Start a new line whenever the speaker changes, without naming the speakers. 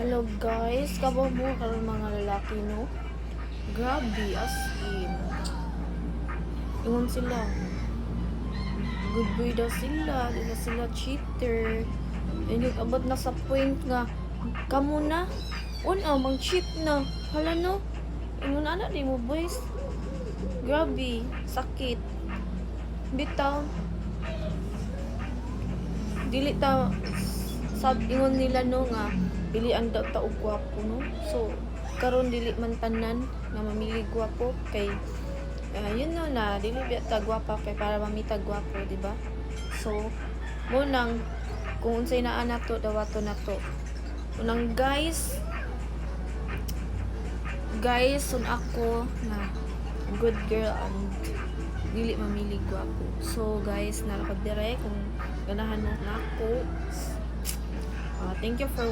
Hello guys, kabaw mo karon mga lalaki no. Grabe as in. Ingon sila. Good boy daw sila, di na sila cheater. And yung abot na sa point nga kamo na mang cheat na. Hala no. Ingon ana di mo boys. Grabe, sakit. Bitaw. Dili ta sab ingon nila no nga pilian daw ta og gwapo no. So karon dili man tanan nga mamili gwapo kay yun no na dili biya ta gwapa kay para mamita gwapo, di ba? So mo nang kung unsay naa nato dawato nato. Unang guys sun ako na good girl and dili mamili gwapo. So guys, nalakad dire kung ganahan mo na ako. Thank you for watching.